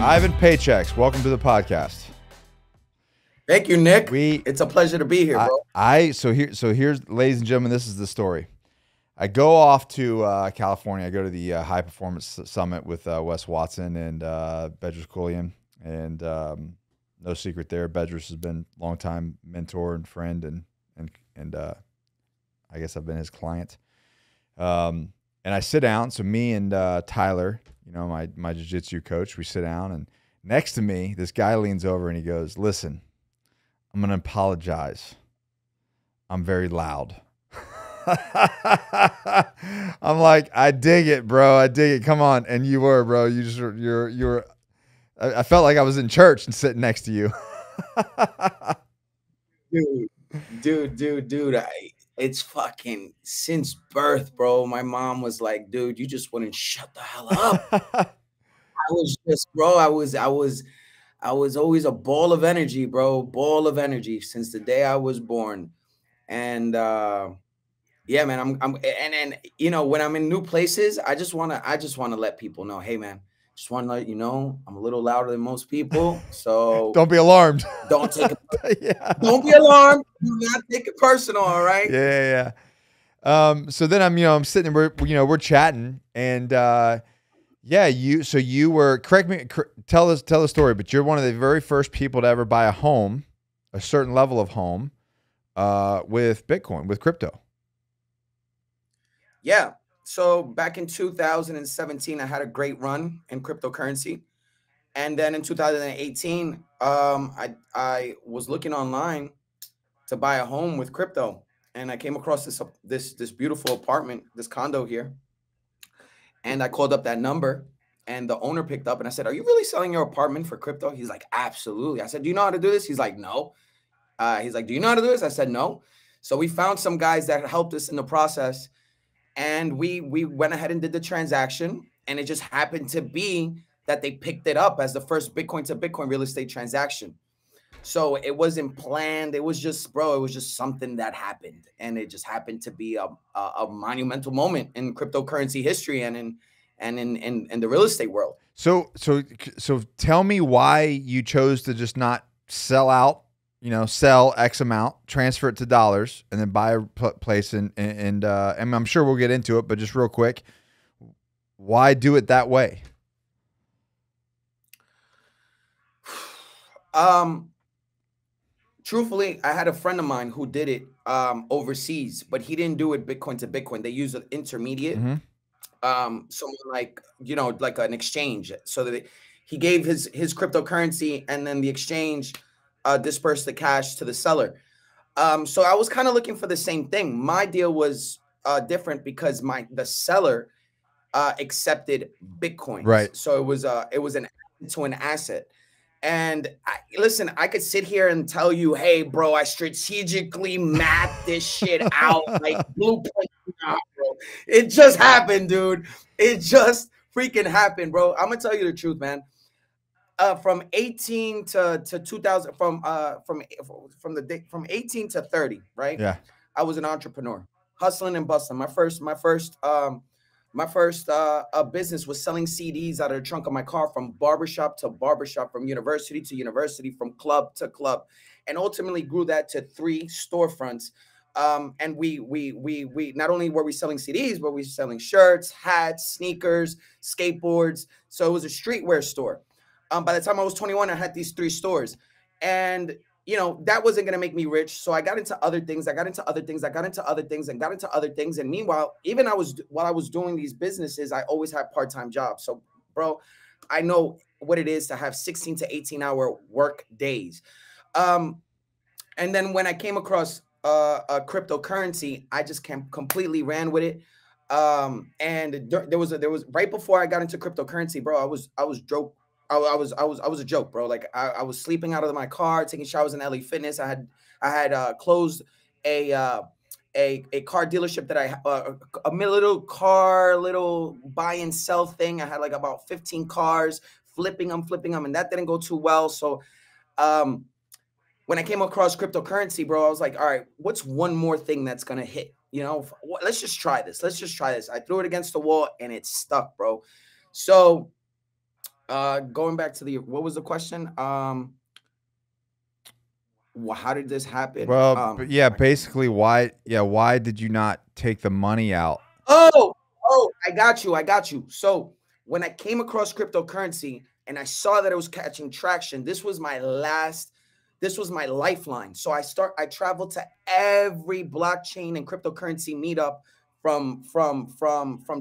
Ivan Paychecks, welcome to the podcast. Thank you, Nick. It's a pleasure to be here, bro. So here's, ladies and gentlemen, this is the story. I go off to California. I go to the High Performance Summit with Wes Watson and Bedros Keuilian, and no secret there, Bedros has been a longtime mentor and friend, and I guess I've been his client. And I sit down. So me and Tyler, you know, my jiu-jitsu coach, we sit down, and next to me, this guy leans over and he goes, "Listen, I'm going to apologize. I'm very loud." I'm like, I dig it, bro. I dig it. Come on. And you were, bro. You were, I felt like I was in church and sitting next to you. Dude. It's fucking since birth, bro. My mom was like, dude, you just wouldn't shut the hell up. I was just, bro, I was always a ball of energy, bro. Ball of energy since the day I was born. And yeah, man, and you know, when I'm in new places, I just wanna let people know, hey man, just want to let you know I'm a little louder than most people. So don't be alarmed. Don't take it. Yeah. Don't be alarmed. Do not take it personal. All right. Yeah. So then I'm sitting, we're chatting, and yeah, you were, correct me, tell the story, but you're one of the very first people to ever buy a home, a certain level of home, with Bitcoin, with crypto. Yeah. So back in 2017, I had a great run in cryptocurrency. And then in 2018, I was looking online to buy a home with crypto. And I came across this beautiful apartment, this condo here. And I called up that number, and the owner picked up, and I said, "Are you really selling your apartment for crypto?" He's like, "Absolutely." I said, "Do you know how to do this?" He's like, "No." He's like, "Do you know how to do this?" I said, "No." So we found some guys that helped us in the process. And we went ahead and did the transaction, and it just happened to be that they picked it up as the first Bitcoin to Bitcoin real estate transaction. So it wasn't planned. It was just, bro, it was just something that happened, and it just happened to be a monumental moment in cryptocurrency history and in the real estate world. So tell me why you chose to just not sell out. Sell X amount, transfer it to dollars, and then buy a place. And I'm sure we'll get into it, but just real quick, why do it that way? Truthfully, I had a friend of mine who did it overseas, but he didn't do it Bitcoin to Bitcoin. They use an intermediate, someone like, like an exchange, so that he gave his cryptocurrency, and then the exchange disperse the cash to the seller. So I was kind of looking for the same thing. My deal was different because the seller accepted Bitcoin. Right. So it was an asset to an asset. And listen, I could sit here and tell you, hey, bro, I strategically mapped this shit out like blueprint. Nah, bro. It just happened, dude. It just freaking happened, bro. I'm gonna tell you the truth, man. From 18 to 2000, from 18 to 30, right? Yeah. I was an entrepreneur, hustling and bustling. My first business was selling CDs out of the trunk of my car, from barbershop to barbershop, from university to university, from club to club, and ultimately grew that to 3 storefronts. And we not only were we selling CDs, but we were selling shirts, hats, sneakers, skateboards. So it was a streetwear store. By the time I was 21, I had these 3 stores, and that wasn't going to make me rich. So I got into other things. And meanwhile, even while I was doing these businesses, I always had part-time jobs. So, bro, I know what it is to have 16 to 18-hour work days. And then when I came across a cryptocurrency, I just completely ran with it. And there was right before I got into cryptocurrency, bro, I was a joke, bro. Like I was sleeping out of my car, taking showers in LA Fitness. I had closed a car dealership that a little buy and sell thing. I had like about 15 cars, flipping them, and that didn't go too well. So when I came across cryptocurrency, bro, I was like, all right, what's one more thing that's gonna hit? Let's just try this. I threw it against the wall and it stuck, bro. So Going back to what was the question? How did this happen? Well, yeah, basically, why did you not take the money out? Oh, I got you. So when I came across cryptocurrency and I saw that it was catching traction, this was my lifeline. So I traveled to every blockchain and cryptocurrency meetup from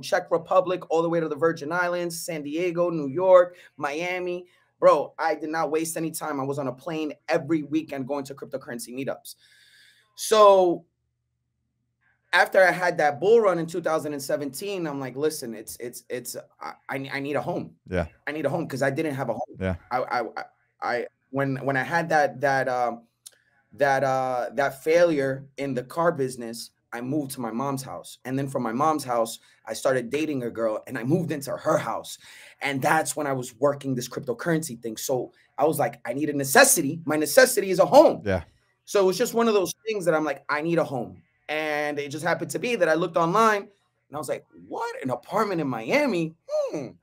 Czech Republic all the way to the Virgin Islands, San Diego, New York, Miami. Bro, I did not waste any time. I was on a plane every weekend going to cryptocurrency meetups. So after I had that bull run in 2017, I'm like, listen, I need a home. Yeah. I need a home because I didn't have a home. Yeah. When I had that failure in the car business, I moved to my mom's house. And then from my mom's house, I started dating a girl and I moved into her house. And that's when I was working this cryptocurrency thing. So I was like, I need a necessity. My necessity is a home. Yeah. So it was just one of those things that I'm like, I need a home. And it just happened to be that I looked online and I was like, what? An apartment in Miami?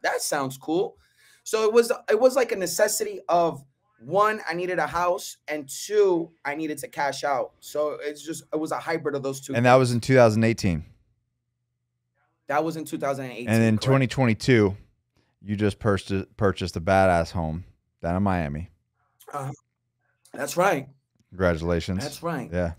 That sounds cool. So it was like a necessity of, one, I needed a house, and two, I needed to cash out. So it was a hybrid of those two. And that was in 2018. That was in 2018. And in 2022, you just purchased a badass home down in Miami. That's right. Congratulations. That's right. Yeah.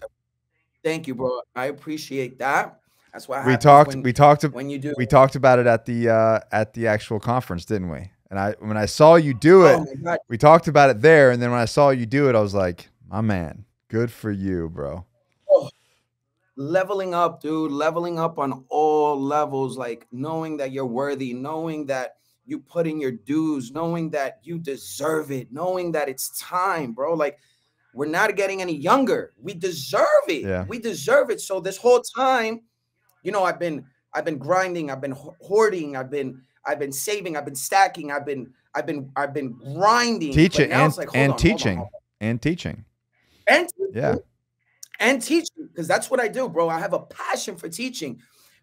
Thank you, bro. I appreciate that. That's why we talked about it at the actual conference, didn't we? And when I saw you do it, we talked about it there. And then when I saw you do it, I was like, my man, good for you, bro. Oh, leveling up, dude, leveling up on all levels, like knowing that you're worthy, knowing that you put in your dues, knowing that you deserve it, knowing that it's time, bro. Like, we're not getting any younger. We deserve it. Yeah. We deserve it. So this whole time, you know, I've been grinding, I've been hoarding, I've been saving, I've been stacking, I've been grinding, teaching, and teaching. Yeah, and teaching, because that's what I do, bro. I have a passion for teaching,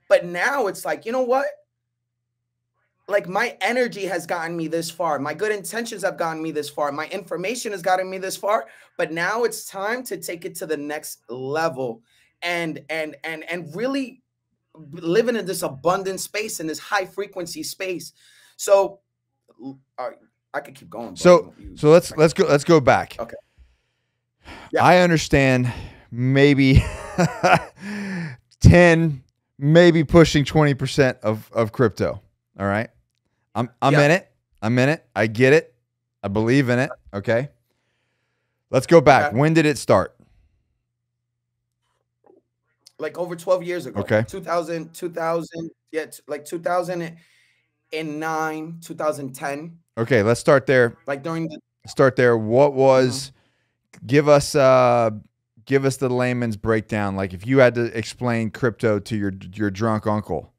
but now it's like, you know what? Like, my energy has gotten me this far. My good intentions have gotten me this far. My information has gotten me this far. But now it's time to take it to the next level and really living in this abundant space, in this high frequency space. So I could keep going. So let's go back. Okay. Yeah. I understand maybe 10, maybe pushing 20% of crypto. All right. I'm in it. I'm in it. I get it. I believe in it. Okay. Let's go back. Okay. When did it start? Like over 12 years ago. Okay. 2000, yeah, like 2009, 2010. Okay, let's start there. Like during the start there. What was give us the layman's breakdown. Like, if you had to explain crypto to your drunk uncle,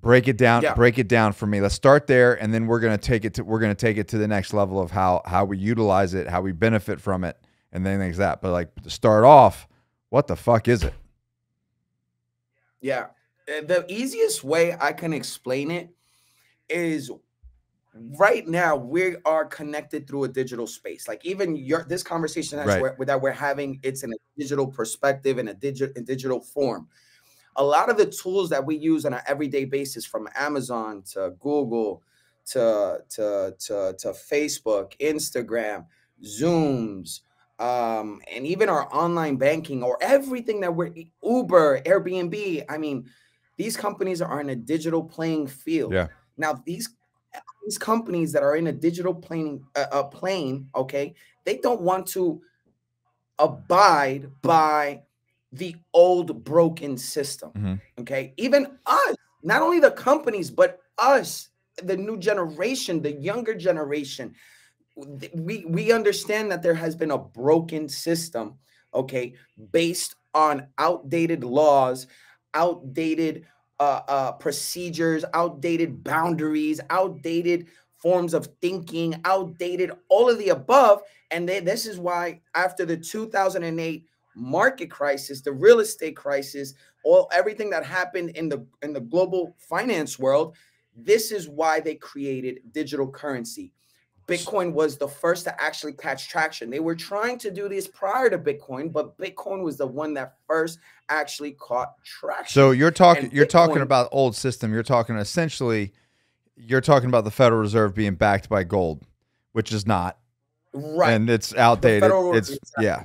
break it down. Yeah. Break it down for me. Let's start there, and then we're gonna take it to the next level of how we utilize it, how we benefit from it, and then things like that. But like, to start off, what the fuck is it? Yeah, the easiest way I can explain it is, right now we are connected through a digital space. Like, even this conversation that we're having, it's in a digital perspective, in a digital form. A lot of the tools that we use on an everyday basis, from Amazon to Google to Facebook, Instagram, Zooms, and even our online banking, or everything that we're Uber, Airbnb. I mean, these companies are in a digital playing field. Yeah. Now, these companies that are in a digital plane, okay, they don't want to abide by the old broken system. Okay, even us, not only the companies, but us, the new generation, the younger generation, we understand that there has been a broken system, okay, based on outdated laws, outdated procedures, outdated boundaries, outdated forms of thinking, outdated all of the above. And this is why, after the 2008 market crisis, the real estate crisis, everything that happened in the global finance world, This is why they created digital currency. Bitcoin was the first to actually catch traction. They were trying to do this prior to Bitcoin, but Bitcoin was the one that first actually caught traction. So you're talking about old system. You're talking essentially, you're talking about the Federal Reserve being backed by gold, which is not. Right. And it's outdated. Yeah.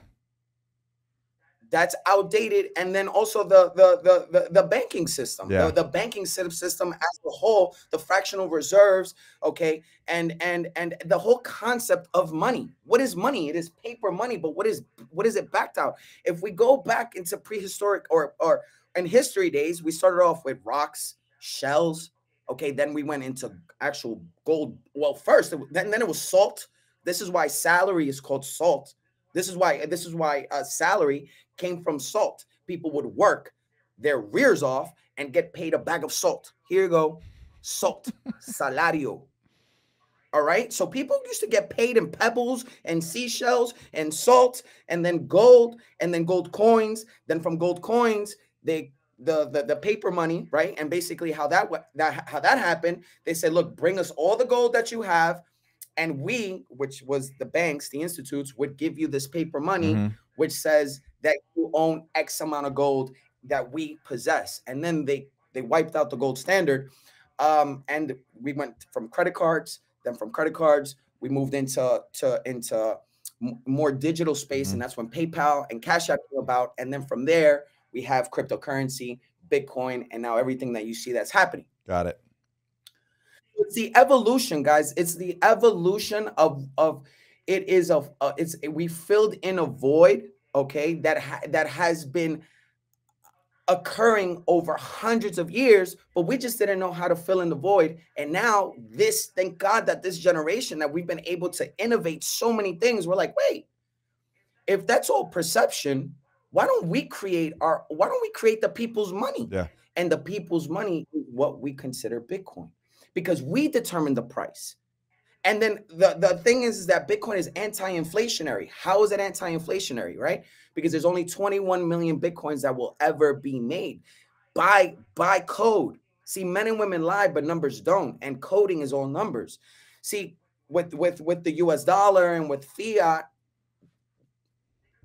That's outdated. And then also the banking system, the banking system as a whole, the fractional reserves, okay, and the whole concept of money. What is money? It is paper money, but what is it backed out? If we go back into prehistoric or in history days, we started off with rocks, shells, okay, then we went into actual gold. Well, first, then it was salt. This is why salary is called salt. This is why salary came from salt. People would work their rears off and get paid a bag of salt. Here you go, salt, salario. All right. So people used to get paid in pebbles and seashells and salt, and then gold coins. Then from gold coins, the paper money, right? And basically how that happened, they said, look, bring us all the gold that you have. And we, which was the banks, the institutes, would give you this paper money, which says that you own X amount of gold that we possess. And then they wiped out the gold standard. And we went from credit cards. Then from credit cards, we moved into more digital space. And that's when PayPal and Cash App came about. And then from there, we have cryptocurrency, Bitcoin, and now everything that you see that's happening. Got it. It's the evolution, guys. It's the evolution of we filled in a void, okay, that has been occurring over hundreds of years, but we just didn't know how to fill in the void. And now thank God that this generation that we've been able to innovate so many things, we're like, wait, if that's all perception, why don't we create the people's money? Yeah. And the people's money is what we consider Bitcoin, because we determine the price. And then the thing is that Bitcoin is anti-inflationary. How is it anti-inflationary, right? Because there's only 21 million Bitcoins that will ever be made by code. See, men and women lie, but numbers don't. And coding is all numbers. See, with the US dollar and with fiat,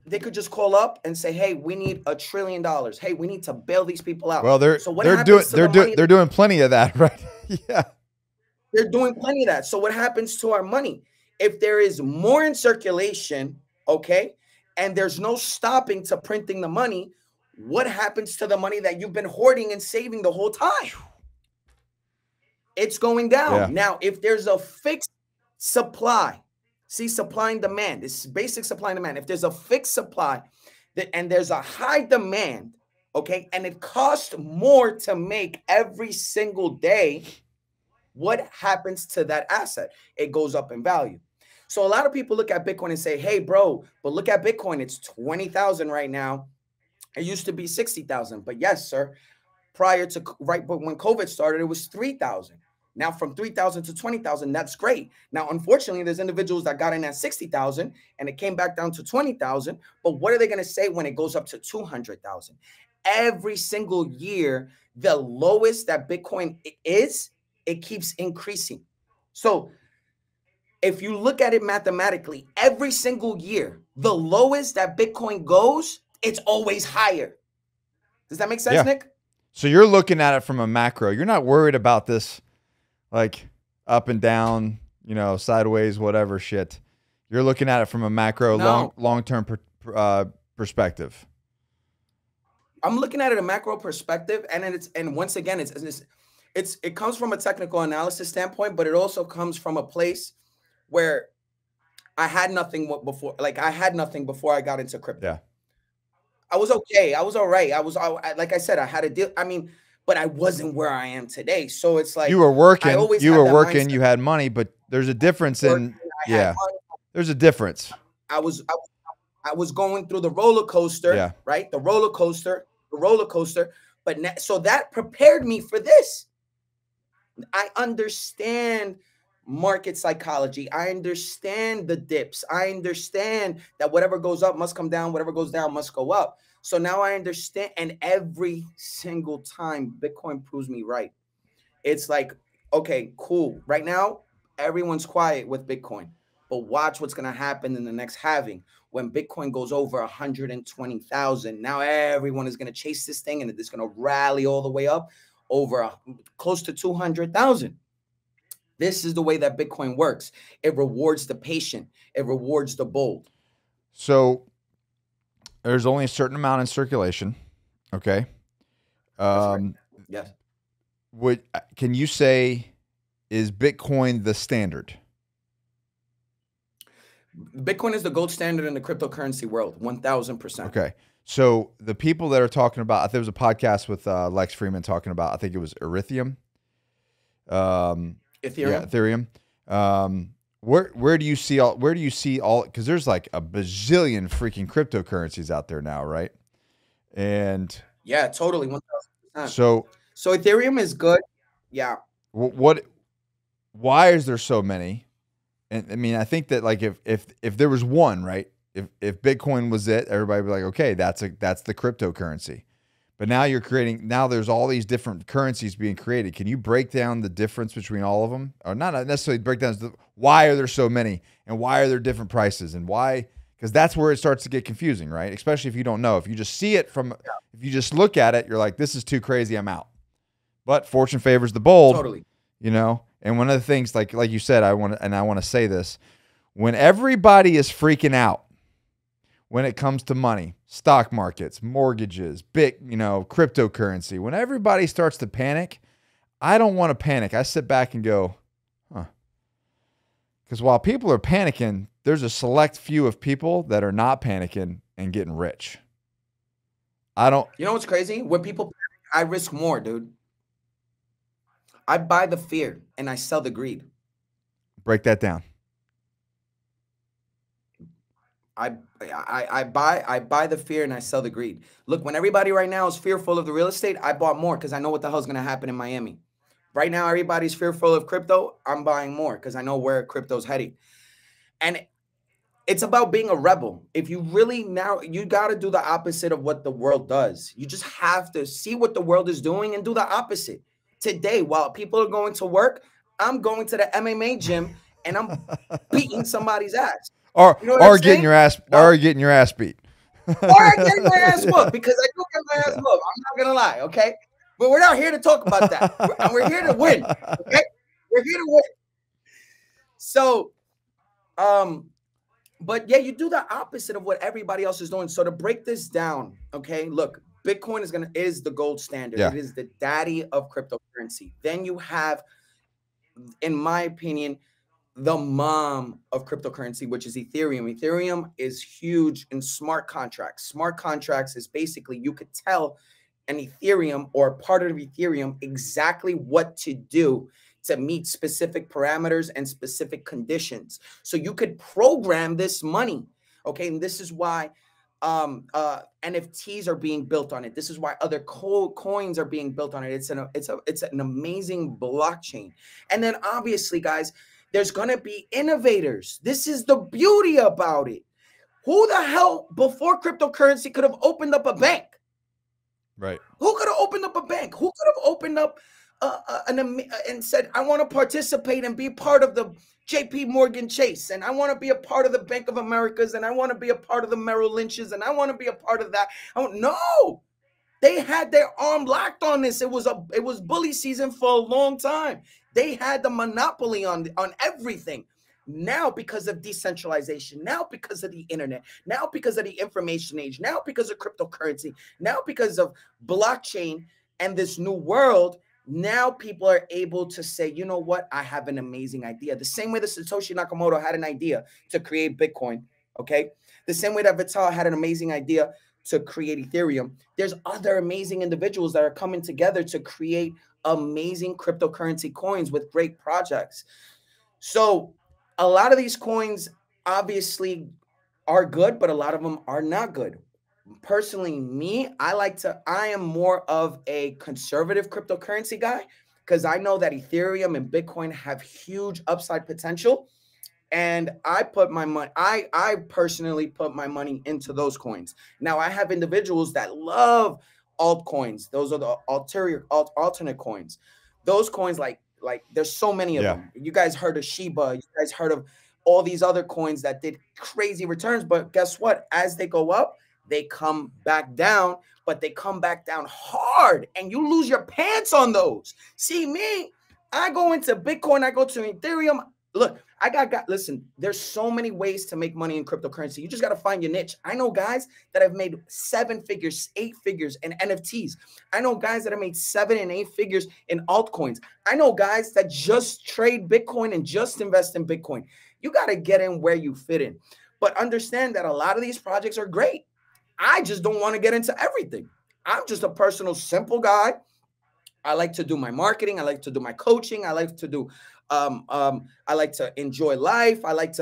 they could just call up and say, hey, we need $1 trillion. Hey, we need to bail these people out. Well, they're doing plenty of that, right? Yeah. They're doing plenty of that. So what happens to our money? If there is more in circulation, okay, and there's no stopping to printing the money, what happens to the money that you've been hoarding and saving the whole time? It's going down. Yeah. Now, if there's a fixed supply, see, supply and demand, this is basic supply and demand. If there's a fixed supply and there's a high demand, okay, and it costs more to make every single day, what happens to that asset? It goes up in value. So a lot of people look at Bitcoin and say, hey, bro, but look at Bitcoin. It's 20,000 right now. It used to be 60,000. But yes, sir, prior to but when COVID started, it was 3,000. Now from 3,000 to 20,000, that's great. Now, unfortunately, there's individuals that got in at 60,000 and it came back down to 20,000. But what are they going to say when it goes up to 200,000? Every single year, the lowest that Bitcoin is, it keeps increasing. So if you look at it mathematically, every single year, the lowest that Bitcoin goes, it's always higher. Does that make sense, Nick? So you're looking at it from a macro. You're not worried about this like up and down, sideways, whatever shit. You're looking at it from a macro, long-term perspective. I'm looking at it a macro perspective, and once again, it comes from a technical analysis standpoint, but it also comes from a place where I had nothing before. Like I had nothing before I got into crypto. Yeah. I was okay. I was all right. Like I said, I had a deal. I mean, but I wasn't where I am today. So it's like you were working. You had money, but there's a difference there's a difference. I was going through the roller coaster, right? The roller coaster. But so that prepared me for this. I understand market psychology. I understand the dips. I understand that whatever goes up must come down. Whatever goes down must go up. So now I understand. And every single time Bitcoin proves me right. It's like, okay, cool. Right now, everyone's quiet with Bitcoin, but watch what's going to happen in the next halving when Bitcoin goes over 120,000. Now everyone is going to chase this thing, and it's going to rally all the way up over close to 200,000. This is the way that Bitcoin works. It rewards the patient. It rewards the bold. So there's only a certain amount in circulation. Okay. Right. Yes. Can you say, is Bitcoin the standard? Bitcoin is the gold standard in the cryptocurrency world, 1,000%. Okay. So the people that are talking about, there was a podcast with Lex Freeman talking about, I think it was Ethereum. Ethereum. Yeah, Ethereum. Where do you see all, because there's like a bazillion freaking cryptocurrencies out there now, right? And yeah, totally, 1,000%. So Ethereum is good. Yeah. Why is there so many? And I mean, I think that like if there was one, right? If Bitcoin was it, everybody would be like, okay, that's the cryptocurrency. But now now there's all these different currencies being created. Can you break down the difference between all of them? Or not necessarily break down, why are there so many and why are there different prices and why? Because that's where it starts to get confusing, right? Especially if you don't know. If you just see it if you just look at it, you're like, this is too crazy, I'm out. But fortune favors the bold. Totally. You know? And one of the things, like you said, I want to say this. When everybody is freaking out, when it comes to money, stock markets, mortgages, cryptocurrency, when everybody starts to panic, I don't want to panic. I sit back and go, huh. Because while people are panicking, there's a select few of people that are not panicking and getting rich. You know what's crazy? When people panic, I risk more, dude. I buy the fear and I sell the greed. Break that down. I buy the fear and I sell the greed. Look, when everybody right now is fearful of the real estate, I bought more because I know what the hell's going to happen in Miami. Right now, everybody's fearful of crypto. I'm buying more because I know where crypto's heading. And it's about being a rebel. If you really you got to do the opposite of what the world does. You just have to see what the world is doing and do the opposite. Today, while people are going to work, I'm going to the MMA gym and I'm beating somebody's ass. Or getting your ass beat. Or getting my ass whooped, because I do get my ass whooped. I'm not gonna lie, okay? But we're not here to talk about that. We're here to win. Okay? We're here to win. So, but yeah, you do the opposite of what everybody else is doing. So to break this down, okay, look, Bitcoin is the gold standard. Yeah. It is the daddy of cryptocurrency. Then you have, in my opinion, the mom of cryptocurrency, which is Ethereum. Ethereum is huge in smart contracts. Smart contracts is basically, you could tell an Ethereum or part of Ethereum exactly what to do to meet specific parameters and specific conditions. So you could program this money. Okay. And this is why NFTs are being built on it. This is why other coins are being built on it. It's an amazing blockchain. And then obviously, guys, there's going to be innovators. This is the beauty about it. Who the hell before cryptocurrency could have opened up a bank? Right. Who could have opened up a bank? Who could have opened up and said, I want to participate and be part of the JP Morgan Chase, and I want to be a part of the Bank of Americas, and I want to be a part of the Merrill Lynch's, and I want to be a part of that. No, they had their arm locked on this. It was bully season for a long time. They had the monopoly on everything. Now, because of decentralization, now because of the internet, now because of the information age, now because of cryptocurrency, now because of blockchain and this new world, now people are able to say, you know what? I have an amazing idea. The same way that Satoshi Nakamoto had an idea to create Bitcoin, okay? The same way that Vital had an amazing idea to create Ethereum. There's other amazing individuals that are coming together to create amazing cryptocurrency coins with great projects. So a lot of these coins obviously are good, but a lot of them are not good. Personally, me, I am more of a conservative cryptocurrency guy because I know that Ethereum and Bitcoin have huge upside potential. And I personally put my money into those coins. Now, I have individuals that love altcoins. Those are the alternate coins. Those coins like Like there's so many of Yeah. them. You guys heard of Shiba. You guys heard of all these other coins that did crazy returns. But guess what? As they go up, they come back down, but they come back down hard and you lose your pants on those. See me, I go into Bitcoin, I go to Ethereum. Look, I got listen, there's so many ways to make money in cryptocurrency. You just got to find your niche. I know guys that have made 7 figures, 8 figures in NFTs. I know guys that have made 7 and 8 figures in altcoins. I know guys that just trade Bitcoin and just invest in Bitcoin. You got to get in where you fit in. But understand that a lot of these projects are great. I just don't want to get into everything. I'm just a personal, simple guy. I like to do my marketing. I like to do my coaching. I like to do, I like to enjoy life. I like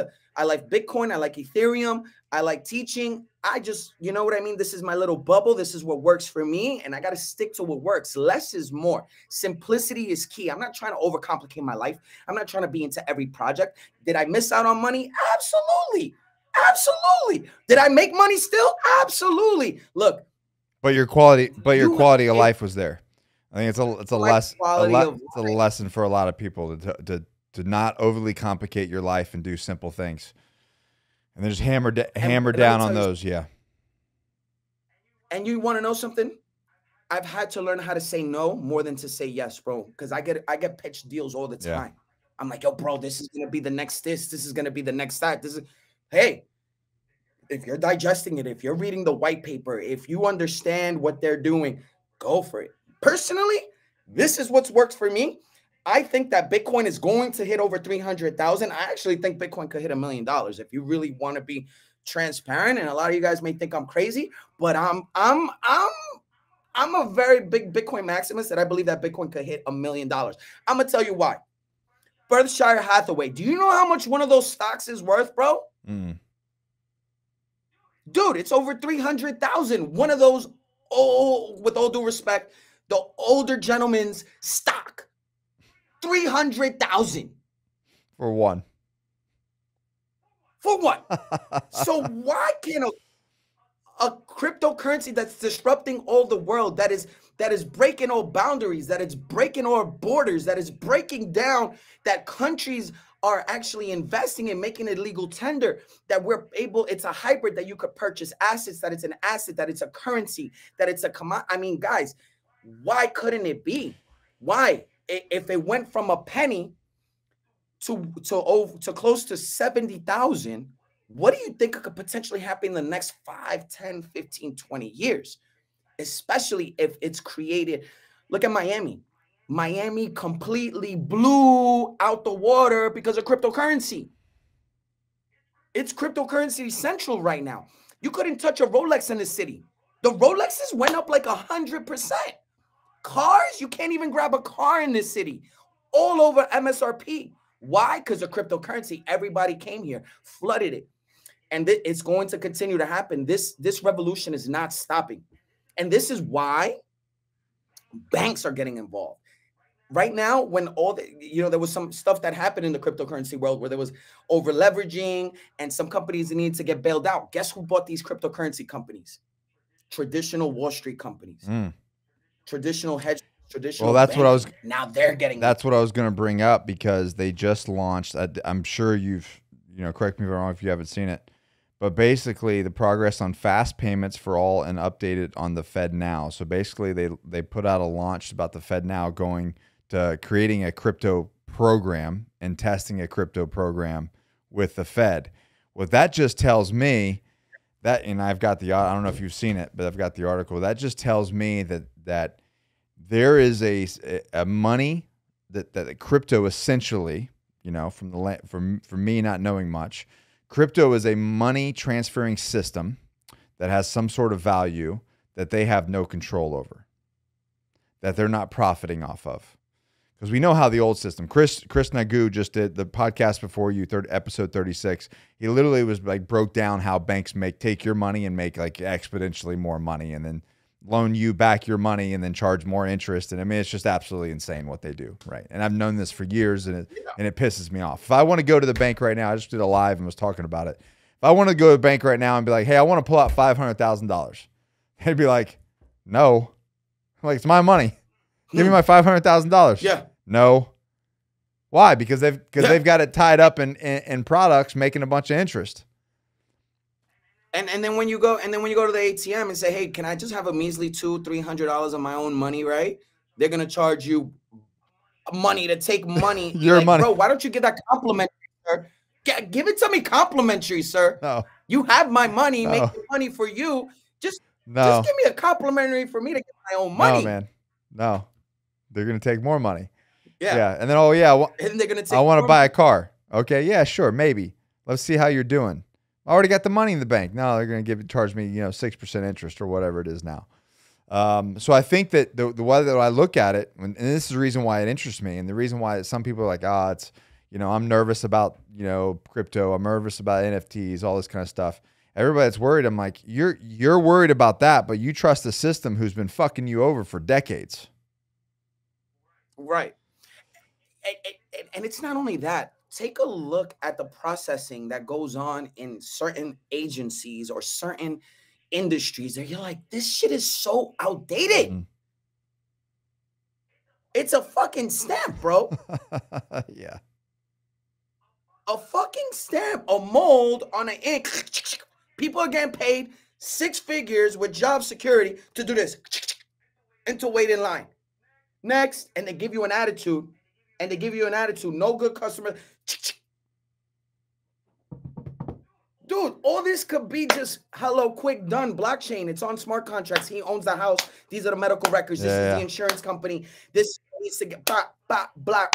Bitcoin. I like Ethereum. I like teaching. I just, you know what I mean? This is my little bubble. This is what works for me. And I got to stick to what works. Less is more. Simplicity is key. I'm not trying to overcomplicate my life. I'm not trying to be into every project. Did I miss out on money? Absolutely. Absolutely. Did I make money still? Absolutely. Look. But your quality of life was there. I think it's a lesson for a lot of people to not overly complicate your life and do simple things, and then just hammer down on those. Yeah. And you want to know something? I've had to learn how to say no more than to say yes, bro. Because I get pitched deals all the time. Yeah. I'm like, yo, bro, this is gonna be the next this. This is gonna be the next that. This is, hey. If you're digesting it, if you're reading the white paper, if you understand what they're doing, go for it. Personally, this is what's worked for me. I think that Bitcoin is going to hit over 300,000. I actually think Bitcoin could hit $1 million if you really want to be transparent. And a lot of you guys may think I'm crazy, but I'm a very big Bitcoin maximist that I believe that Bitcoin could hit $1 million. I'm gonna tell you why. Berkshire Hathaway. Do you know how much one of those stocks is worth, bro? Dude, it's over 300,000. One of those, with all due respect, the older gentleman's stock. 300,000. For one. For what? So why can't a cryptocurrency that's disrupting all the world, that is breaking all boundaries, that is breaking all borders, that is breaking down, that countries are actually investing in, making it legal tender, that we're able, it's a hybrid that you could purchase assets, that it's an asset, that it's a currency, that it's a commodity. I mean, guys, why couldn't it be? Why? If it went from a penny to close to 70,000, what do you think could potentially happen in the next 5, 10, 15, 20 years? Especially if it's created. Look at Miami. Miami completely blew out the water because of cryptocurrency. It's cryptocurrency central right now. You couldn't touch a Rolex in the city. The Rolexes went up like 100%. Cars, you can't even grab a car in this city. All over MSRP. Why? Because of cryptocurrency. Everybody came here, flooded it. And it's going to continue to happen. This revolution is not stopping. And this is why banks are getting involved. Right now, when there was some stuff that happened in the cryptocurrency world where there was over leveraging and some companies needed to get bailed out. Guess who bought these cryptocurrency companies? Traditional Wall Street companies, traditional hedge, traditional. Well, that's banking. Now they're getting. That's what I was going to bring up because they just launched. I'm sure you've, correct me if I'm wrong if you haven't seen it, but basically the progress on fast payments for all and updated on the Fed Now. So basically they put out a launch about the Fed Now going to creating a crypto program and testing a crypto program with the Fed. What that just tells me that, and I don't know if you've seen it, but I've got the article. That just tells me that there is a money that crypto essentially, from me not knowing much, crypto is a money transferring system that has some sort of value that they have no control over, that they're not profiting off of. Because we know how the old system, Chris Nagu just did the podcast before you, episode 36. He literally was like broke down how banks take your money and make like exponentially more money and then loan you back your money and then charge more interest. And I mean, it's just absolutely insane what they do. Right. And I've known this for years and it pisses me off. If I want to go to the bank right now, I just did a live and was talking about it. If I want to go to the bank right now and be like, hey, I want to pull out $500,000. They'd be like, no. I'm like, it's my money. Give me my $500,000. Yeah. No. Why? Because they've got it tied up in products making a bunch of interest. And then when you go to the ATM and say, hey, can I just have a measly $200-300 of my own money, right? They're gonna charge you money to take money. Your like, money, bro. Why don't you give that complimentary, sir? Give it to me complimentary, sir. No. You have my money, No. making money for you. Just No. give me a complimentary for me to get my own money. No, man. No. They're gonna take more money. Yeah. Yeah. And then, oh yeah, and they're gonna take I want to buy a car. Okay, yeah, sure, maybe. Let's see how you're doing. I already got the money in the bank. No, they're going to charge me, 6% interest or whatever it is now. So I think that the way that I look at it, and this is the reason why it interests me, and the reason why some people are like, it's, I'm nervous about, crypto. I'm nervous about NFTs, all this kind of stuff. Everybody that's worried, I'm like, you're worried about that, but you trust the system who's been fucking you over for decades. Right. And it's not only that. Take a look at the processing that goes on in certain agencies or certain industries that you're like, this shit is so outdated. Mm-hmm. It's a fucking stamp, bro. Yeah. A fucking stamp, a mold on an ink. People are getting paid 6 figures with job security to do this and to wait in line. Next, and they give you an attitude. No good customer. Dude, all this could be just hello, quick, done. Blockchain. It's on smart contracts. He owns the house. These are the medical records. This is the insurance company. This needs to get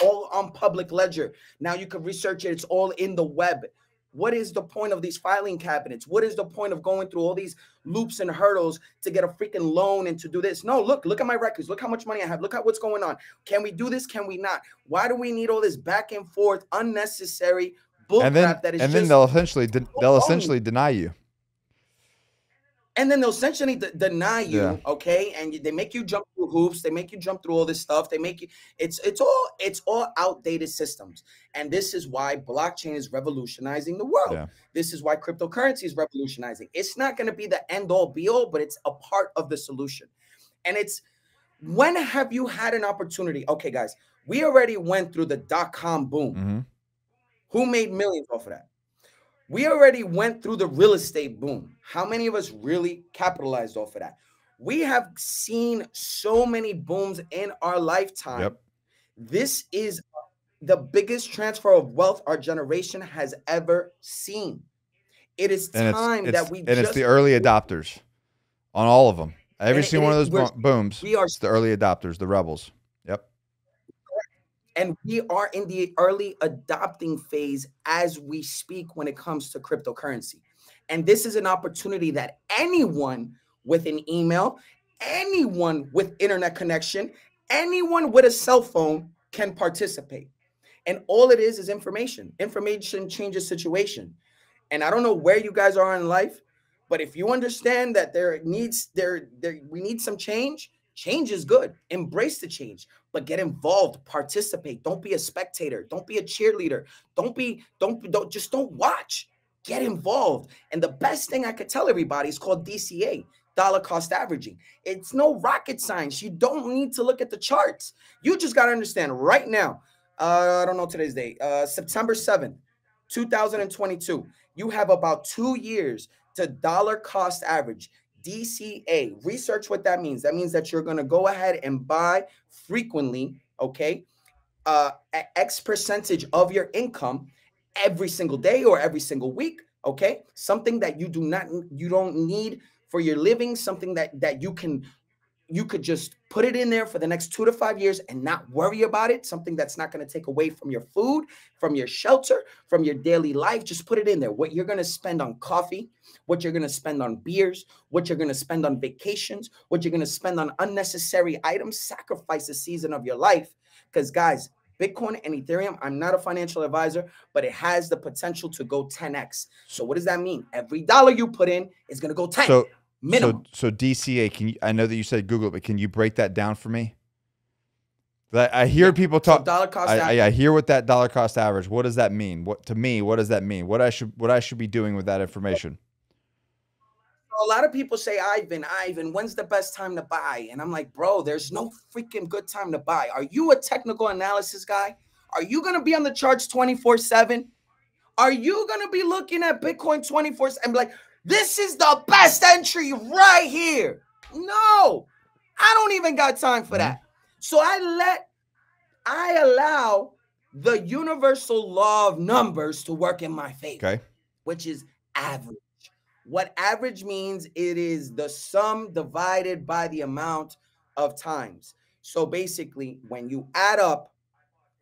all on public ledger. Now you can research it. It's all in the web. What is the point of these filing cabinets? What is the point of going through all these loops and hurdles to get a freaking loan and to do this? No, look at my records. Look how much money I have. Look at what's going on. Can we do this? Can we not? Why do we need all this back and forth, unnecessary bullcrap that is and then they'll essentially deny you. And then they'll essentially deny you, okay? And they make you jump through hoops. They make you jump through all this stuff. They make you. It's all outdated systems. And this is why blockchain is revolutionizing the world. Yeah. This is why cryptocurrency is revolutionizing. It's not going to be the end all be all, but it's a part of the solution. And it's, when have you had an opportunity? Okay, guys, we already went through the .com boom. Mm-hmm. Who made millions off of that? We already went through the real estate boom. How many of us really capitalized off of that? We have seen so many booms in our lifetime. Yep. This is the biggest transfer of wealth our generation has ever seen. It is time that we it's the early adopters on all of them. Every single one of those booms, it's the early adopters, the rebels. Yep. And we are in the early adopting phase as we speak when it comes to cryptocurrency. And this is an opportunity that anyone with an email, anyone with internet connection, anyone with a cell phone can participate. And all it is information. Information changes situation. And I don't know where you guys are in life, but if you understand that we need some change, change is good. Embrace the change, but get involved, participate. Don't be a spectator. Don't be a cheerleader. Don't watch. Get involved. And the best thing I could tell everybody is called DCA, dollar cost averaging. It's no rocket science. You don't need to look at the charts. You just got to understand right now. I don't know today's date, September 7th, 2022. You have about 2 years to dollar cost average. DCA, research what that means. That means that you're going to go ahead and buy frequently, okay, X percentage of your income every single day or every single week, okay? Something that you don't need for your living, something that you could just put it in there for the next 2 to 5 years and not worry about it. Something that's not going to take away from your food, from your shelter, from your daily life. Just put it in there. What you're going to spend on coffee, what you're going to spend on beers, what you're going to spend on vacations, what you're going to spend on unnecessary items. Sacrifice a season of your life. Because guys, Bitcoin and Ethereum, I'm not a financial advisor, but it has the potential to go 10x. So what does that mean? Every dollar you put in is going to go 10. Minimum. So DCA, I know that you said Google it, but can you break that down for me? I hear people talk. So dollar cost I hear what that dollar cost average. What does that mean? What does that mean? What I should be doing with that information? A lot of people say, Ivan, when's the best time to buy? And I'm like, bro, there's no freaking good time to buy. Are you a technical analysis guy? Are you going to be on the charts 24/7? Are you going to be looking at Bitcoin 24/7 and be like, this is the best entry right here? No, I don't even got time for that. So I allow the universal law of numbers to work in my favor, which is average. What average means, it is the sum divided by the amount of times. So basically, when you add up,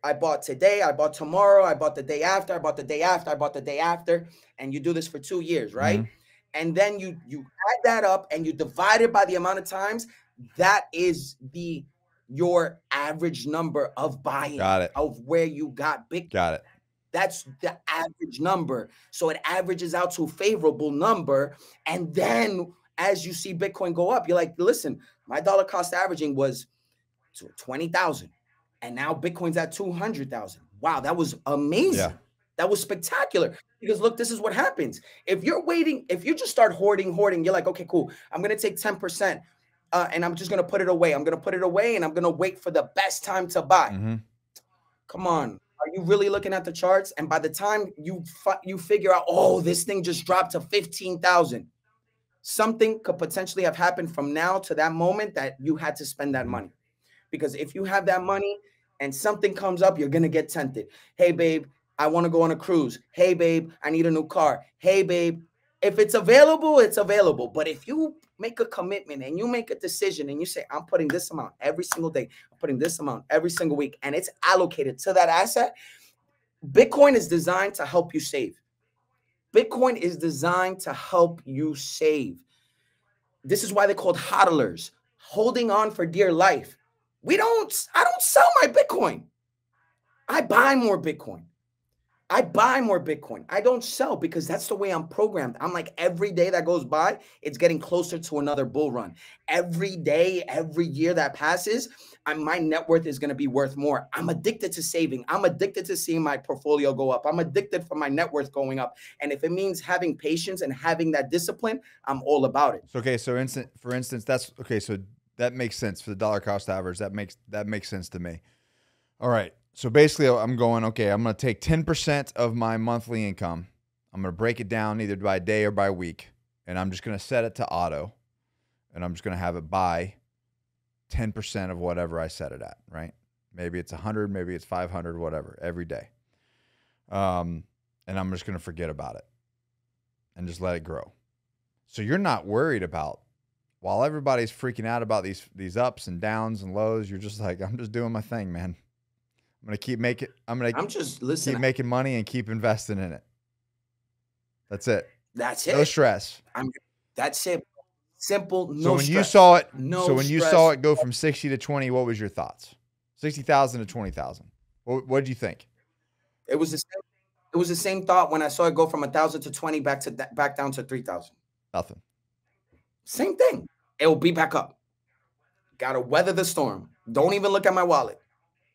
I bought today, I bought tomorrow, I bought the day after, I bought the day after, I bought the day after, and you do this for 2 years, right? And then you add that up and you divide it by the amount of times. That is your average number of buying. Of where you got Bitcoin. That's the average number. So it averages out to a favorable number. And then as you see Bitcoin go up, you're like, listen, my dollar cost averaging was 20,000. And now Bitcoin's at 200,000. Wow, that was amazing. That was spectacular. Because look, this is what happens. If you're waiting, if you just start hoarding, you're like, okay, cool. I'm going to take 10% and I'm just going to put it away. I'm going to put it away and I'm going to wait for the best time to buy. Come on. Are you really looking at the charts? And by the time you figure out, oh, this thing just dropped to 15,000, something could potentially have happened from now to that moment that you had to spend that money. Because if you have that money and something comes up, you're going to get tempted. Hey, babe, I want to go on a cruise. Hey, babe, I need a new car. Hey, babe, if it's available, it's available. But if you make a commitment and you make a decision and you say, I'm putting this amount every single day, I'm putting this amount every single week, and it's allocated to that asset, Bitcoin is designed to help you save. Bitcoin is designed to help you save. This is why they're called hodlers, holding on for dear life. I don't sell my Bitcoin. I buy more Bitcoin. I buy more Bitcoin. I don't sell because that's the way I'm programmed. I'm like, every day that goes by, it's getting closer to another bull run. Every day, every year that passes, my net worth is going to be worth more. I'm addicted to saving. I'm addicted to seeing my portfolio go up. I'm addicted for my net worth going up. And if it means having patience and having that discipline, I'm all about it. Okay. So for instance, that's okay. So that makes sense for the dollar cost average. That makes sense to me. All right. So basically I'm going, okay, I'm going to take 10% of my monthly income. I'm going to break it down either by day or by week. And I'm just going to set it to auto. And I'm just going to have it buy 10% of whatever I set it at, right? Maybe it's 100, maybe it's 500, whatever, every day. And I'm just going to forget about it and just let it grow. So you're not worried about, while everybody's freaking out about these ups and downs and lows, you're just like, I'm just doing my thing, man. I'm going to keep making, keep making money and keep investing in it. That's it. That's it. No stress. That's it. Simple, no So when stress. you saw it, No you saw it go from 60 to 20, what was your thoughts? 60,000 to 20,000. What did you think? It was the same thought when I saw it go from 1,000 to 20 back down to 3,000. Nothing. Same thing. It will be back up. Got to weather the storm. Don't even look at my wallet.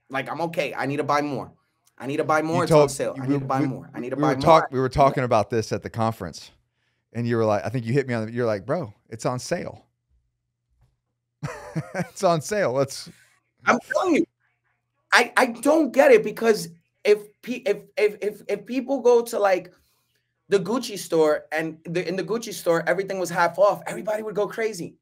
Like, I'm okay. I need to buy more. I need to buy more. It's on sale. I need to buy more. I need to buy more. We were talking about this at the conference, and you were like, I think you hit me on you're like, bro, it's on sale. It's on sale. I'm telling you, I don't get it, because if people go to like the Gucci store and in the Gucci store everything was half off, everybody would go crazy.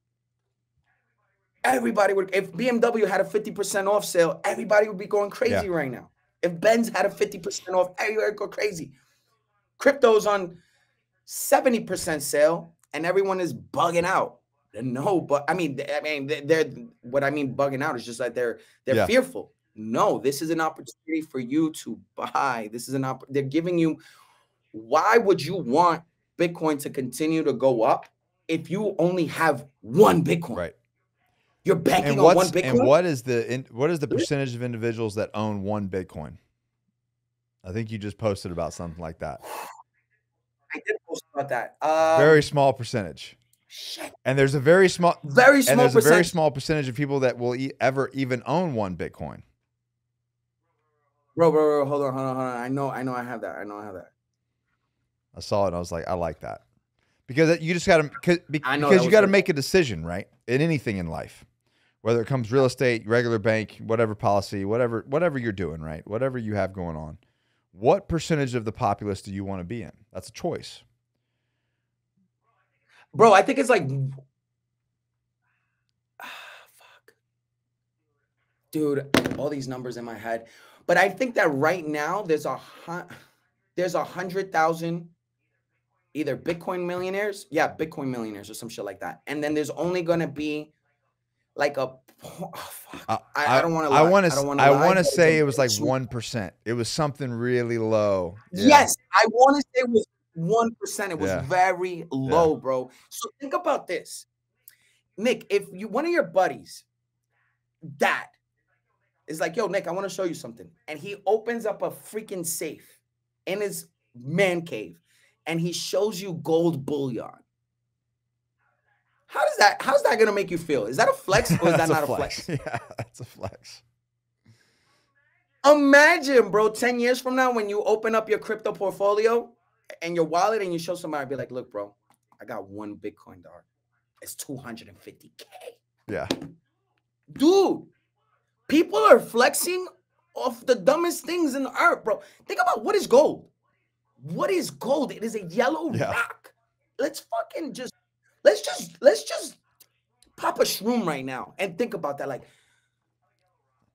Everybody would. If BMW had a 50% off sale, everybody would be going crazy right now. If Benz had a 50% off, everybody would go crazy. Crypto's on 70% sale, and everyone is bugging out. No, but I mean, they're what I mean bugging out is just like they're fearful. No, this is an opportunity for you to buy. This is they're giving you. Why would you want Bitcoin to continue to go up if you only have one Bitcoin? Right. You're banking on one Bitcoin. And what is the percentage of individuals that own one Bitcoin? I think you just posted about something like that. I did post about that. Very small percentage. Shit. And there's a very small percentage of people that will ever even own one Bitcoin. Bro, hold on. I know I have that. I saw it and I was like, I like that. Because you just got to, because you got to make a decision, right? In anything in life. whether it comes real estate, regular bank, whatever policy, whatever you're doing, right? Whatever you have going on, what percentage of the populace do you want to be in? That's a choice. Bro, I think it's like, fuck. Dude, all these numbers in my head. But I think that right now there's 100,000 either Bitcoin millionaires. Yeah, Bitcoin millionaires or some shit like that. And then there's only going to be like a, oh, fuck. I don't want to lie. I want to say it was like 1%. It was something really low. Yeah. Yes, I want to say it was 1%. It was very low, bro. So think about this. Nick, if you one of your buddies, dad, is like, yo, Nick, I want to show you something. And he opens up a freaking safe in his man cave and he shows you gold bullion. How's that gonna make you feel? Is that a flex or is that not a flex? Yeah, that's a flex. Imagine, bro, 10 years from now when you open up your crypto portfolio and your wallet and you show somebody, be like, look, bro, I got 1 Bitcoin, dog. It's 250K. Yeah. Dude, people are flexing off the dumbest things in the earth, bro. Think about what is gold. What is gold? It is a yellow rock. Let's just pop a shroom right now and think about that. Like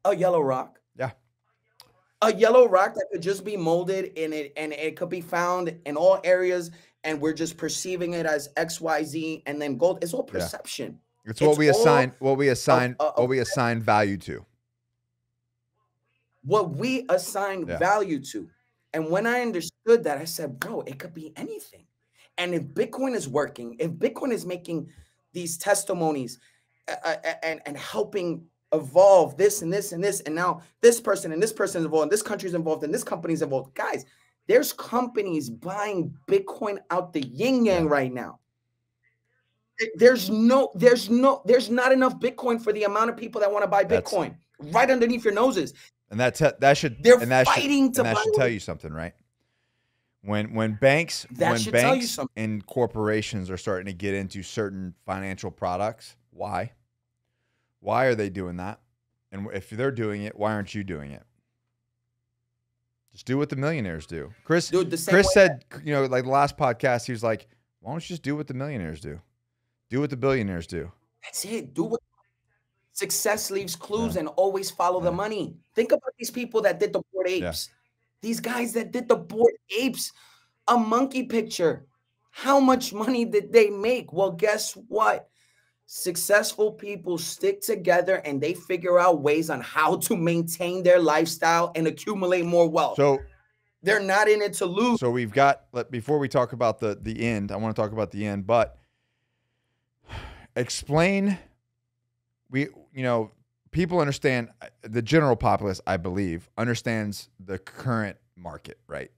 a yellow rock. Yeah. A yellow rock that could just be molded in it and it could be found in all areas and we're just perceiving it as XYZ and then gold. It's all perception. Yeah. It's what we assign value to. What we assign value to. And when I understood that, I said, bro, it could be anything. And if Bitcoin is working, if Bitcoin is making these testimonies and helping evolve this and this and this, and now this person and this person is involved, and this country is involved, and this company is involved. Guys, there's companies buying Bitcoin out the yin yang right now. There's not enough Bitcoin for the amount of people that want to buy Bitcoin right underneath your noses. And that should tell you something, right? When banks and corporations are starting to get into certain financial products, why are they doing that? And if they're doing it, why aren't you doing it? Just do what the millionaires do. Chris said, like the last podcast, he was like, why don't you just do what the millionaires do? Do what the billionaires do. That's it. Do what success leaves clues and always follow the money. Think about these people that did the Bored Apes. These guys that did the Bored Apes, a monkey picture. How much money did they make? Well, guess what? Successful people stick together and they figure out ways on how to maintain their lifestyle and accumulate more wealth. So they're not in it to lose. So we've got, before we talk about the end, I want to talk about the end, but explain, people understand, the general populace, I believe, understands the current market, right?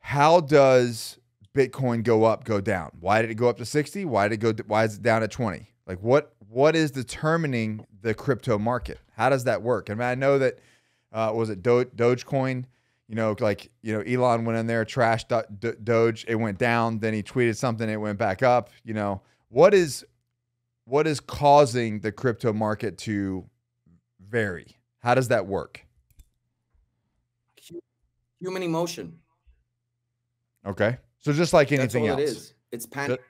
How does Bitcoin go up, go down? Why did it go up to 60? Why is it down at 20? Like what is determining the crypto market? How does that work? I mean, I know that, was it Dogecoin? Elon went in there, trashed Doge, it went down, then he tweeted something, it went back up. What is causing the crypto market to vary? How does that work? Human emotion. Okay. So just like anything else. That's all it is. It's panic.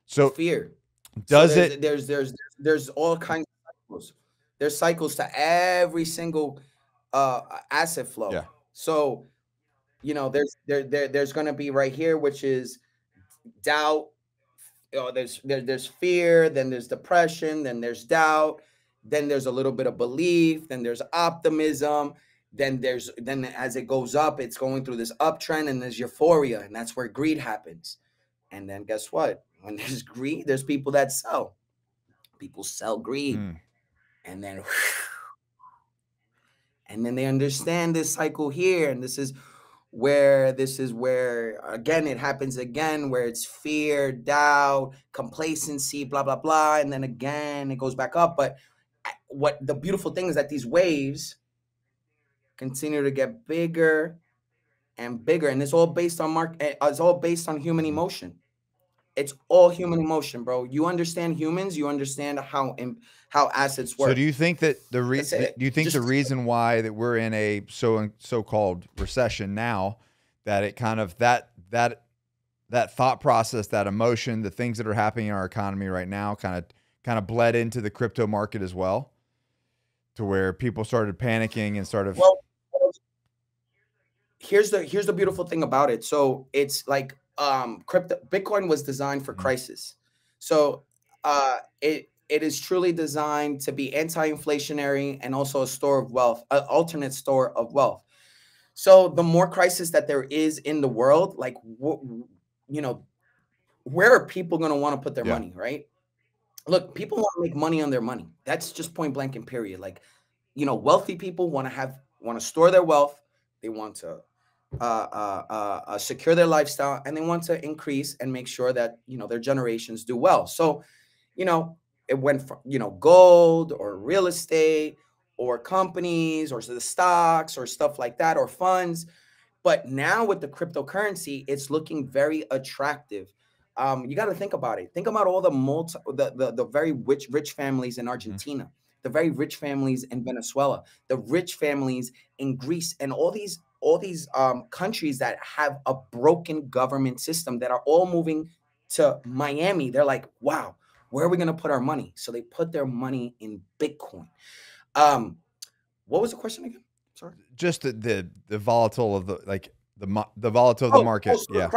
So fear. There's all kinds of cycles. There's cycles to every single asset flow. Yeah. So, there's going to be right here, which is doubt. There's fear, then there's depression, then there's doubt, then there's a little bit of belief, then there's optimism, then as it goes up, it's going through this uptrend, and there's euphoria, and that's where greed happens. And then guess what? When there's greed, there's people that sell. People sell greed. And then they understand this cycle here, and this is where again it happens again, where it's fear, doubt, complacency, blah blah blah, and then again it goes back up. But what the beautiful thing is that these waves continue to get bigger and bigger, and it's all based on human emotion. It's all human emotion, bro. You understand humans, you understand how assets So work. do you think that That's it. do you think Just the reason why that we're in a so-called recession now, that it kind of that thought process, that emotion, the things that are happening in our economy right now kind of bled into the crypto market as well, to where people started panicking and started well, here's the beautiful thing about it. So it's like crypto Bitcoin was designed for crisis. So it is truly designed to be anti-inflationary and also a store of wealth, an alternate store of wealth. So the more crisis that there is in the world, like you know, where are people going to want to put their yeah. money, right? Look, people want to make money on their money. That's just point blank and period. Like, wealthy people want to store their wealth. They want to secure their lifestyle, and they want to increase and make sure that their generations do well. So, you know, it went from gold or real estate or companies or the stocks or stuff like that or funds. But now with the cryptocurrency, it's looking very attractive. You got to think about it. Think about all the very rich families in Argentina, the very rich families in Venezuela, the rich families in Greece, and all these countries that have a broken government system that are all moving to Miami. They're like, wow, where are we going to put our money? So they put their money in Bitcoin. What was the question again? Sorry. Just the volatile of the volatile of the market. So the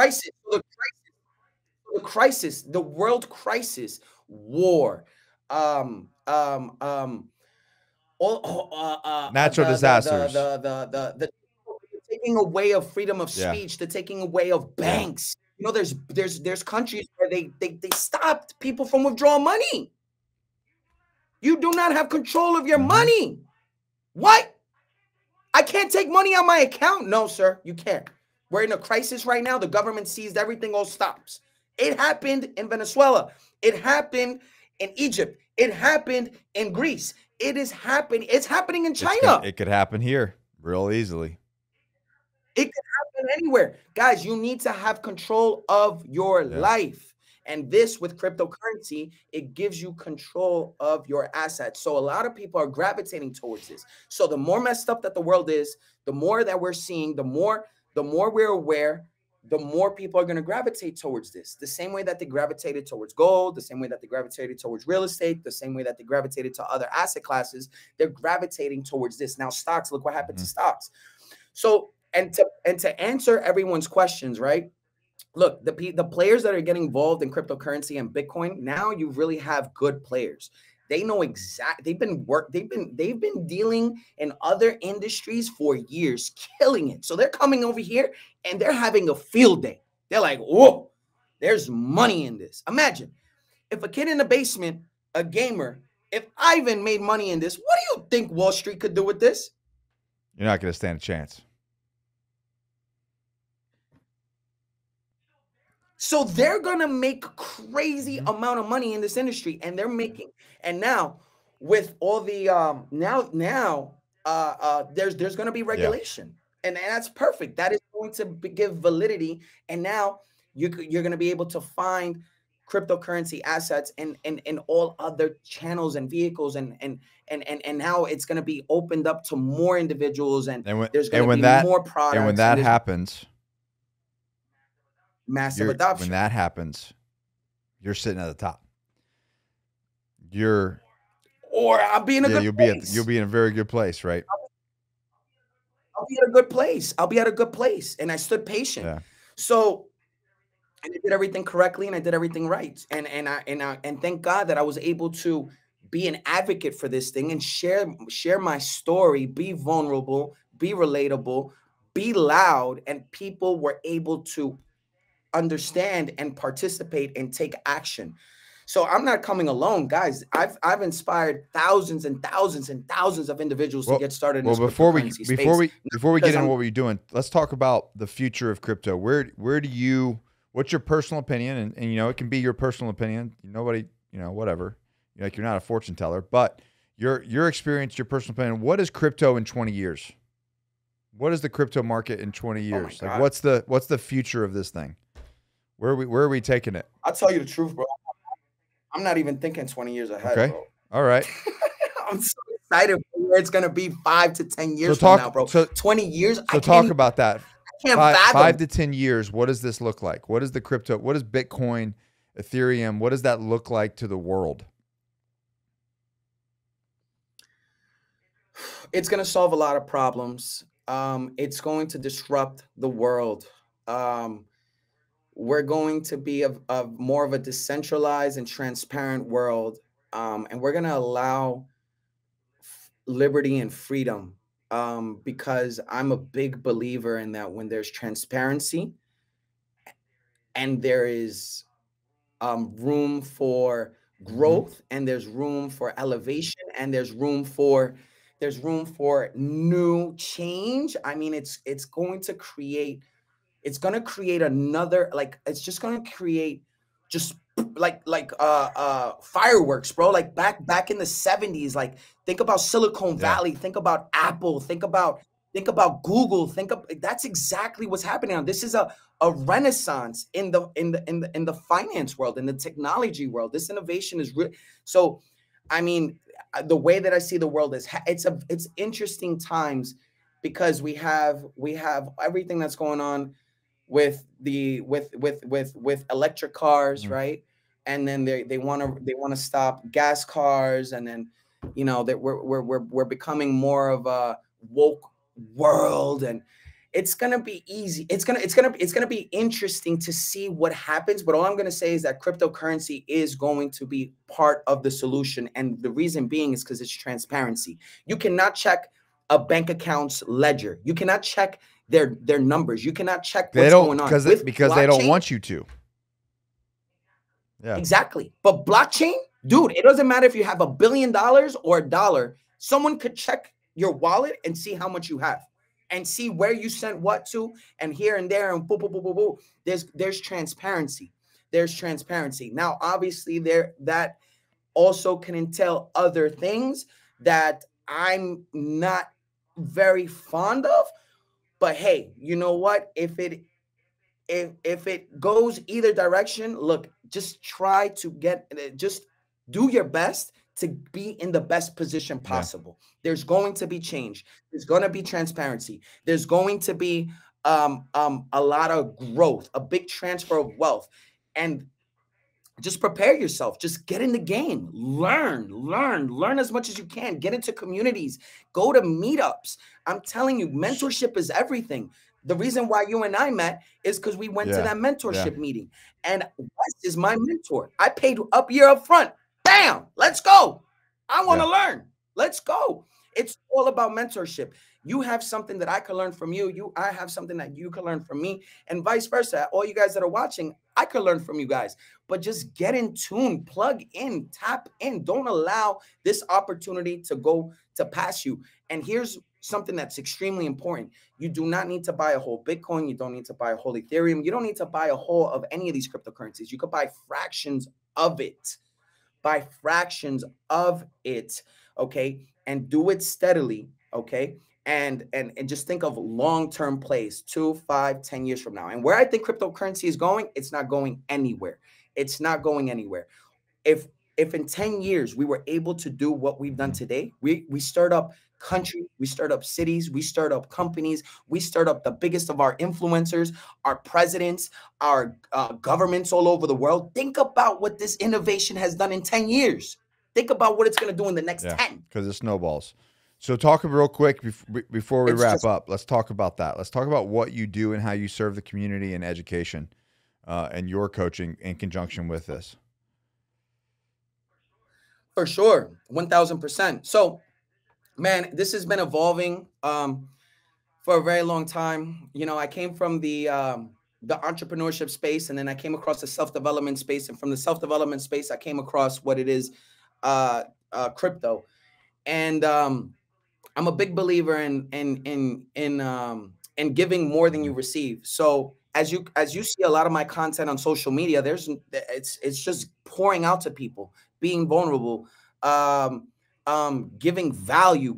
crisis, the world crisis, war, natural disasters, the taking away of freedom of speech, the taking away of banks. There's countries where they stopped people from withdrawing money. You do not have control of your money. What? I can't take money out my account. No, sir, you can't. We're in a crisis right now. The government seized everything, all stops. It happened in Venezuela. It happened in Egypt. It happened in Greece. It is happening. It's happening in China. It could happen here real easily. It could happen anywhere. Guys, you need to have control of your life. And this, with cryptocurrency, it gives you control of your assets. So a lot of people are gravitating towards this. So the more messed up that the world is, the more that we're seeing, the more we're aware, the more people are going to gravitate towards this. The same way that they gravitated towards gold, the same way that they gravitated towards real estate, the same way that they gravitated to other asset classes, they're gravitating towards this. Now, stocks, look what happened to stocks. So, and to answer everyone's questions, right? Look, the players that are getting involved in cryptocurrency and Bitcoin, now you really have good players. They know they've been dealing in other industries for years, killing it. So they're coming over here and they're having a field day. They're like, whoa, there's money in this. Imagine if a kid in the basement, a gamer, if Ivan made money in this, what do you think Wall Street could do with this? You're not going to stand a chance. So they're going to make crazy amount of money in this industry, and they're making, and now with all the there's going to be regulation, and that's perfect. That is going to give validity, and now you're going to be able to find cryptocurrency assets in all other channels and vehicles, and now it's going to be opened up to more individuals, and there's going to be more products. And when that happens, massive adoption. When that happens, you're sitting at the top. I'll be in a good place. You'll be in a very good place, right? I'll be at a good place. And I stood patient. Yeah. So, and I did everything correctly, and I did everything right. And thank God that I was able to be an advocate for this thing and share my story, be vulnerable, be relatable, be loud, and people were able to understand and participate and take action. So I'm not coming alone, guys. I've inspired thousands and thousands and thousands of individuals to get started in this before we space. get into what we're doing, let's talk about the future of crypto. What's your personal opinion? And it can be your personal opinion. Nobody, whatever. You're not a fortune teller, but your experience, your personal opinion. What is crypto in 20 years? What is the crypto market in 20 years? Oh like what's the future of this thing? Where are we taking it? I'll tell you the truth, bro. I'm not even thinking 20 years ahead, Okay. bro. All right. I'm so excited for where it's gonna be 5 to 10 years So from now, bro. 20 years. So talk about that. I can't fathom. 5 to 10 years. What does this look like? What is the crypto? What is Bitcoin, Ethereum? What does that look like to the world? It's going to solve a lot of problems. It's going to disrupt the world. We're going to be a more of a decentralized and transparent world. And we're going to allow liberty and freedom, because I'm a big believer in that when there's transparency and there is room for growth, and there's room for elevation, and there's room for new change. I mean, it's going to create another, like, it's just going to create just like fireworks, bro. Like back in the 70s, like think about Silicon Valley, think about Apple, think about Google, that's exactly what's happening now. This is a renaissance in the finance world, in the technology world. This innovation is real. So, I mean, the way that I see the world is it's interesting times, because we have everything that's going on with electric cars, right? And then they want to stop gas cars, and then that we're becoming more of a woke world, and it's gonna be easy. It's gonna be interesting to see what happens. But all I'm gonna say is that cryptocurrency is going to be part of the solution, and the reason being is because it's transparency. You cannot check a bank account's ledger. You cannot check their numbers. You cannot check what's going on because they don't want you to. Yeah, exactly. But blockchain, dude, it doesn't matter if you have $1 billion or $1. Someone could check your wallet and see how much you have, and see where you sent what to, and here and there, and boom, boom, boom, boom, boom. There's transparency. There's transparency. Now, obviously, that also can entail other things that I'm not very fond of. But hey, you know what? If it goes either direction, look, just try to just do your best to be in the best position possible. There's going to be change. There's going to be transparency. There's going to be a lot of growth, a big transfer of wealth. And just prepare yourself. Just get in the game. Learn as much as you can. Get into communities. Go to meetups. I'm telling you, mentorship is everything. The reason why you and I met is because we went to that mentorship meeting. And Wes is my mentor. I paid up front. Bam! Let's go. I want to learn. Let's go. It's all about mentorship. You have something that I can learn from you. I have something that you can learn from me, and vice versa. All you guys that are watching, I can learn from you guys. But just get in tune, plug in, tap in. Don't allow this opportunity to pass you. And here's something that's extremely important. You do not need to buy a whole Bitcoin. You don't need to buy a whole Ethereum. You don't need to buy a whole of any of these cryptocurrencies. You could buy fractions of it. Buy fractions of it, okay? And do it steadily, okay? And just think of long-term plays, 2, 5, 10 years from now. And where I think cryptocurrency is going, it's not going anywhere. It's not going anywhere. If in 10 years we were able to do what we've done today, we start up countries, we start up cities, we start up companies, we start up the biggest of our influencers, our presidents, our governments all over the world. Think about what this innovation has done in 10 years. Think about what it's going to do in the next 10. Because it snowballs. So talk real quick before we wrap up. Let's talk about that. Let's talk about what you do and how you serve the community and education and your coaching in conjunction with this. For sure. 1000%. So, man, this has been evolving for a very long time. You know, I came from the entrepreneurship space, and then I came across the self-development space. And from the self-development space, I came across what it is, crypto. And I'm a big believer in giving more than you receive. So as you see a lot of my content on social media, it's just pouring out to people, being vulnerable, giving value.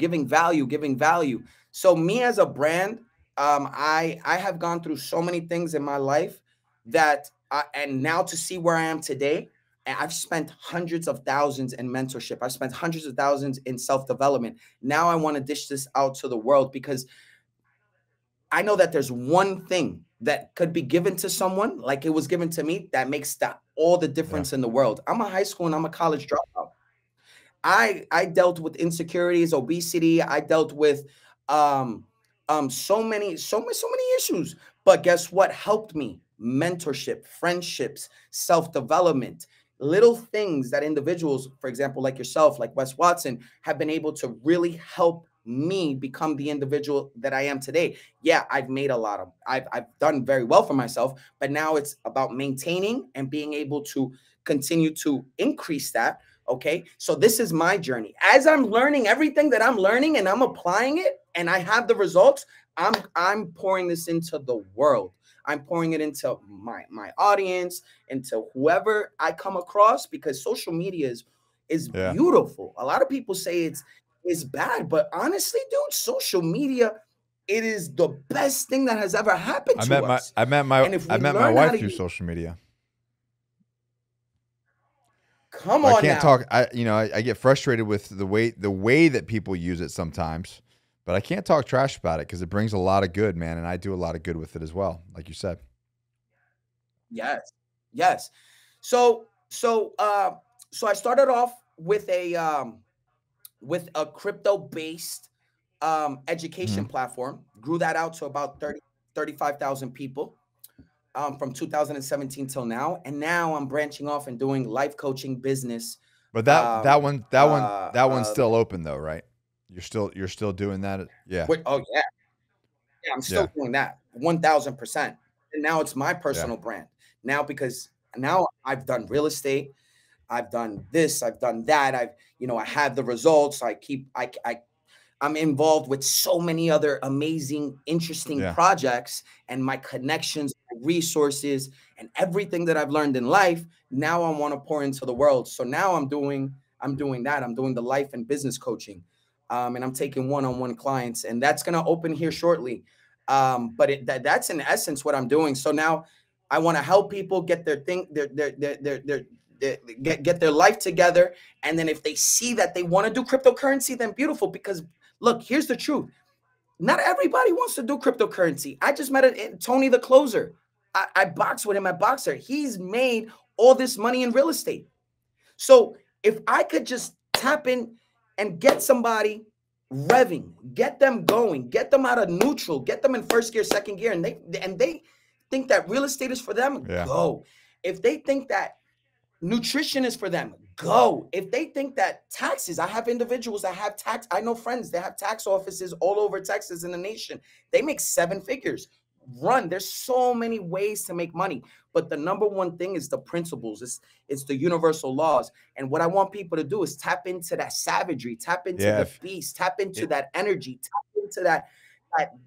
So me as a brand, I have gone through so many things in my life that And now to see where I am today, and I've spent hundreds of thousands in mentorship. I've spent hundreds of thousands in self-development. Now I want to dish this out to the world because I know that there's one thing that could be given to someone like it was given to me that makes all the difference in the world. I'm a high school and I'm a college dropout. I dealt with insecurities, obesity. I dealt with so many issues. But guess what helped me? Mentorship, friendships, self-development, little things that individuals, for example, like yourself, like Wes Watson, have been able to really help me become the individual that I am today. Yeah, I've made I've done very well for myself, but now it's about maintaining and being able to continue to increase that. Okay, so this is my journey. As I'm learning everything that I'm learning and I'm applying it and I have the results, I'm pouring this into the world. I'm pouring it into my audience, into whoever I come across, because social media is beautiful. A lot of people say it's bad, but honestly, dude, social media, it is the best thing that has ever happened to us. I met my wife through social media. Come on, I can't talk. I get frustrated with the way that people use it sometimes, but I can't talk trash about it because it brings a lot of good, man, and I do a lot of good with it as well, like you said. Yes. So I started off with a crypto-based education platform. Grew that out to about 35,000 people. From 2017 till now, and now I'm branching off and doing life coaching business. But that one's still open though, right? You're still doing that, yeah. Oh yeah, I'm still doing that 1,000%. And now it's my personal brand now, because now I've done real estate, I've done this, I've done that, I have the results. I'm involved with so many other amazing, interesting projects, and my connections, my resources, and everything that I've learned in life. Now I want to pour into the world. So now I'm doing that. I'm doing the life and business coaching, and I'm taking one-on-one clients, and that's going to open here shortly. But that's in essence what I'm doing. So now I want to help people get their get their life together. And then if they see that they want to do cryptocurrency, then beautiful, because look, here's the truth. Not everybody wants to do cryptocurrency. I just met Tony the Closer. I box with him at Boxer. He's made all this money in real estate. So if I could just tap in and get somebody revving, get them going, get them out of neutral, get them in first gear, second gear, and they think that real estate is for them, go. If they think that nutrition is for them, go. If they think that taxes, I have individuals that have tax. I know friends that have tax offices all over Texas in the nation. They make 7 figures. There's so many ways to make money, but the number one thing is the principles. It's the universal laws. And what I want people to do is tap into that savagery, tap into the beast, tap into that energy, tap into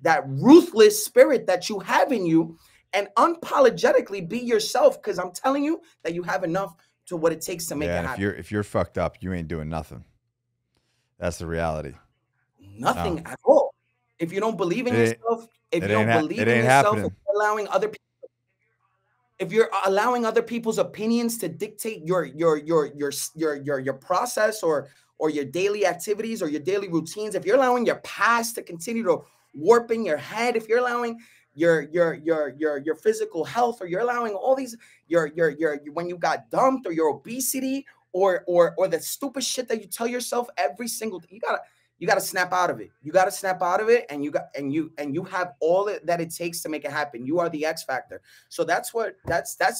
that ruthless spirit that you have in you, and unapologetically be yourself, because I'm telling you that you have enough to what it takes to make it happen. If you're fucked up, you ain't doing nothing. That's the reality. Nothing at all. If you don't believe in yourself, if you don't believe in yourself, if you're allowing other people's opinions to dictate your process or your daily activities or your daily routines, if you're allowing your past to continue to warp in your head, if you're allowing your physical health, or you're allowing all these when you got dumped, or your obesity, or the stupid shit that you tell yourself every single day, you gotta snap out of it. You gotta snap out of it, and you have all that it takes to make it happen. You are the X factor. So that's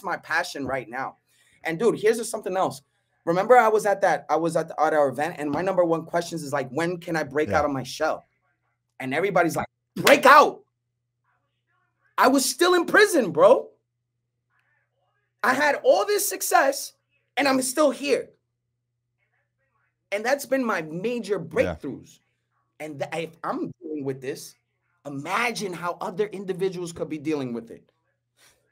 my passion right now. And dude, here's something else. Remember, I was at our event, and my number one questions is like, when can I break out of my shell? And everybody's like, break out. I was still in prison, bro. I had all this success and I'm still here. And that's been my major breakthroughs. And if I'm dealing with this, imagine how other individuals could be dealing with it.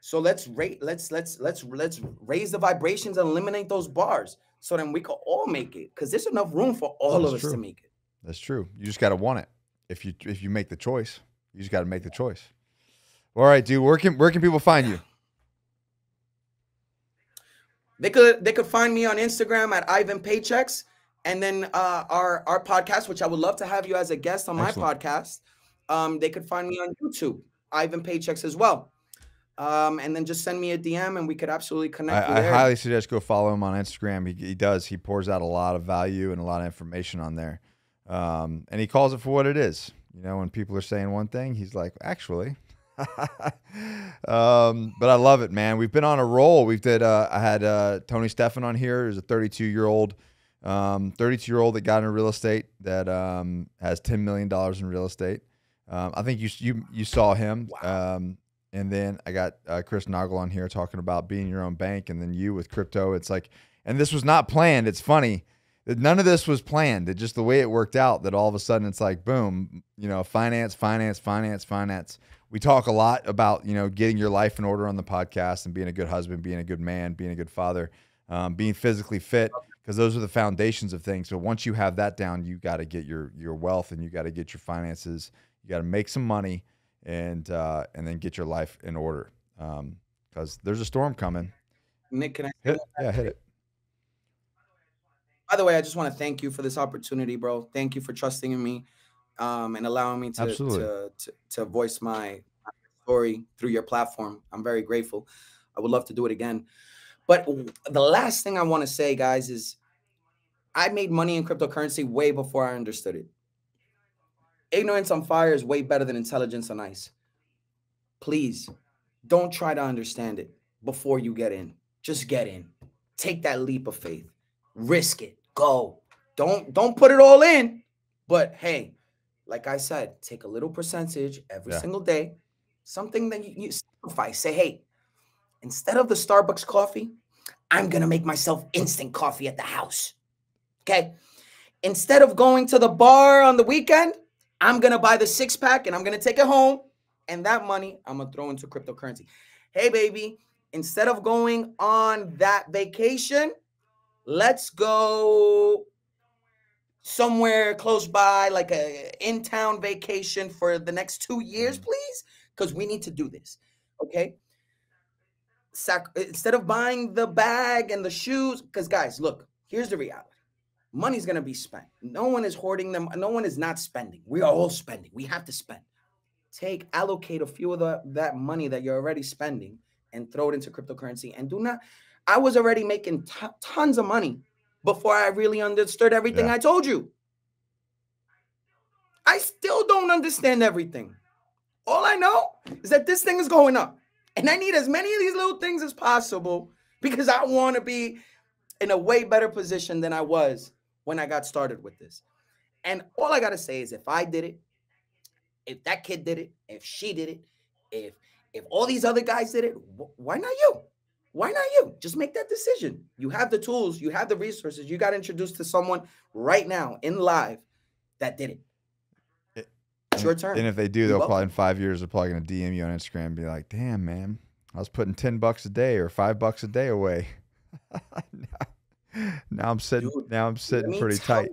So let's raise the vibrations and eliminate those bars, so then we can all make it, because there's enough room for all of us to make it. That's true. You just got to want it. If you make the choice, you just got to make the choice. All right, dude. Where can people find you? They could find me on Instagram at Ivan Paychecks, and then our podcast, which I would love to have you as a guest on my podcast. They could find me on YouTube, Ivan Paychecks as well. And then just send me a DM and we could absolutely connect. I highly suggest go follow him on Instagram. He pours out a lot of value and a lot of information on there. And he calls it for what it is. You know, when people are saying one thing, he's like, actually. But I love it, man. We've been on a roll. I had Tony Stefan on here. He's a 32-year-old that got into real estate that has $10 million in real estate. I think you saw him. Wow. And then I got Chris Noggle on here talking about being your own bank, and then you with crypto. It's like, and this was not planned. It's funny that none of this was planned. It's just the way it worked out that all of a sudden it's like, boom, you know, finance. We talk a lot about, you know, getting your life in order on the podcast and being a good husband, being a good man, being a good father, being physically fit, because those are the foundations of things. So once you have that down, you got to get your wealth and you got to get your finances. You got to make some money. And then get your life in order, because there's a storm coming. Nick, can I hit it? By the way, I just want to thank you for this opportunity, bro. Thank you for trusting in me, and allowing me to voice my story through your platform. I'm very grateful. I would love to do it again. But the last thing I want to say, guys, is I made money in cryptocurrency way before I understood it. Ignorance on fire is way better than intelligence on ice. Please don't try to understand it before you get in. Just get in. Take that leap of faith. Risk it. Go. Don't put it all in. But hey, like I said, take a little percentage every single day. Something that you sacrifice. Say, hey, instead of the Starbucks coffee, I'm going to make myself instant coffee at the house. Okay? Instead of going to the bar on the weekend, I'm going to buy the 6-pack and I'm going to take it home. And that money, I'm going to throw into cryptocurrency. Hey, baby, instead of going on that vacation, let's go somewhere close by, like a in-town vacation for the next 2 years, please. Because we need to do this. Okay? Instead of buying the bag and the shoes, because guys, look, here's the reality. Money's going to be spent. No one is hoarding them. No one is not spending. We are all spending. We have to spend. Allocate a few of that money that you're already spending and throw it into cryptocurrency. And I was already making tons of money before I really understood everything I told you. I still don't understand everything. All I know is that this thing is going up. And I need as many of these little things as possible because I want to be in a way better position than I was when I got started with this. And all I got to say is if I did it, if that kid did it, if she did it, if all these other guys did it, why not you? Why not you? Just make that decision. You have the tools, you have the resources. You got introduced to someone right now in live that did it. It's your turn. And if they do, they'll probably in 5 years, they're probably going to DM you on Instagram and be like, damn, man, I was putting $10 a day or $5 a day away. Now I'm sitting. Dude, now I'm sitting pretty tight.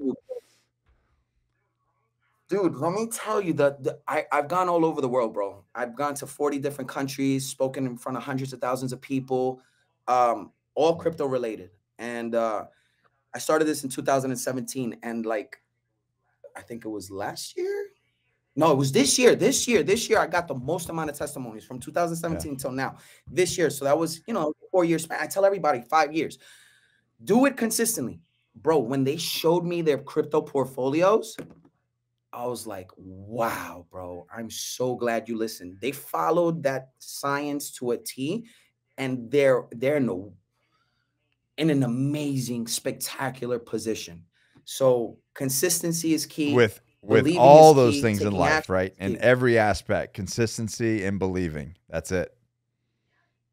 Dude, let me tell you that I've gone all over the world, bro. I've gone to 40 different countries, spoken in front of hundreds of thousands of people, all crypto related. And I started this in 2017, and like I think it was last year. No, it was this year. This year, I got the most amount of testimonies from 2017 until now. This year, so that was 4 years. I tell everybody 5 years. Do it consistently. Bro, when they showed me their crypto portfolios, I was like, wow, bro, I'm so glad you listened. They followed that science to a T, and they're in an amazing, spectacular position. So consistency is key. With all those things in life, right? In every aspect, consistency and believing. That's it.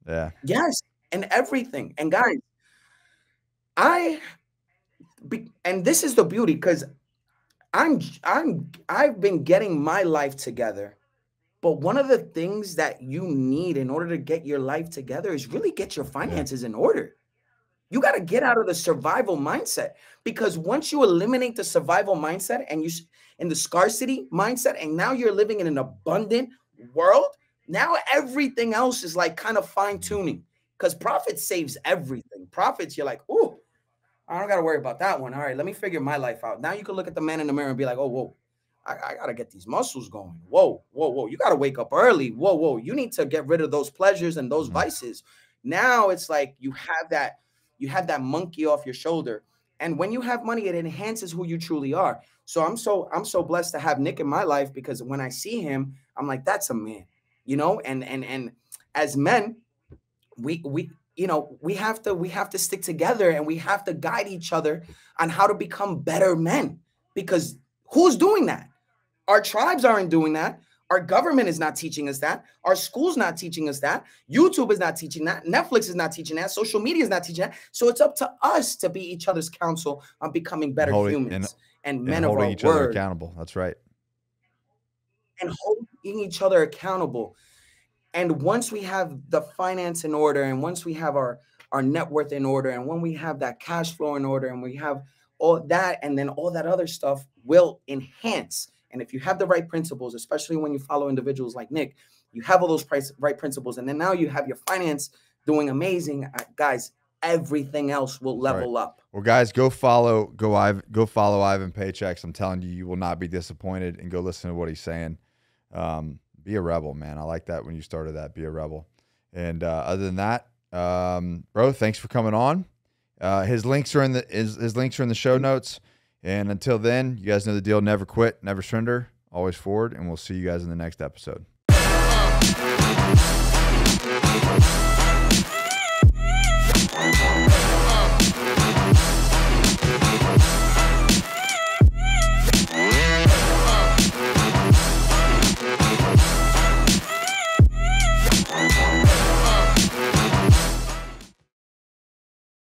Yeah. Yes, and everything. And guys, and this is the beauty, because I've been getting my life together, but one of the things that you need in order to get your life together is really get your finances in order. You got to get out of the survival mindset, because once you eliminate the survival mindset and you in the scarcity mindset, and now you're living in an abundant world, now everything else is like kind of fine tuning, because profit saves everything. profits, you're like, ooh, I don't got to worry about that one. All right, let me figure my life out. Now you can look at the man in the mirror and be like, oh, whoa, I got to get these muscles going. Whoa, whoa, whoa. You got to wake up early. Whoa, whoa. You need to get rid of those pleasures and those vices. Now it's like you have that monkey off your shoulder. And when you have money, it enhances who you truly are. So I'm so blessed to have Nick in my life, because when I see him, I'm like, that's a man, you know, and as men, we have to stick together, and we have to guide each other on how to become better men, because who's doing that? Our tribes aren't doing that. Our government is not teaching us that. Our school's not teaching us that. YouTube is not teaching that. Netflix is not teaching that. Social media is not teaching that. So it's up to us to be each other's counsel on becoming better humans and men of our word. Holding each other accountable. That's right. And holding each other accountable. And once we have the finance in order, and once we have our net worth in order, and when we have that cash flow in order, and we have all that, and then all that other stuff will enhance. And if you have the right principles, especially when you follow individuals like Nick, you have all those right principles, and then now you have your finance doing amazing, guys. Everything else will level up. Well, guys, go follow Ivan Paychecks. I'm telling you, you will not be disappointed, and go listen to what he's saying. Be a rebel, man. I like that when you started that. Be a rebel. And other than that, bro, thanks for coming on. His links are in the show notes. And until then, you guys know the deal. Never quit, never surrender, always forward. And we'll see you guys in the next episode.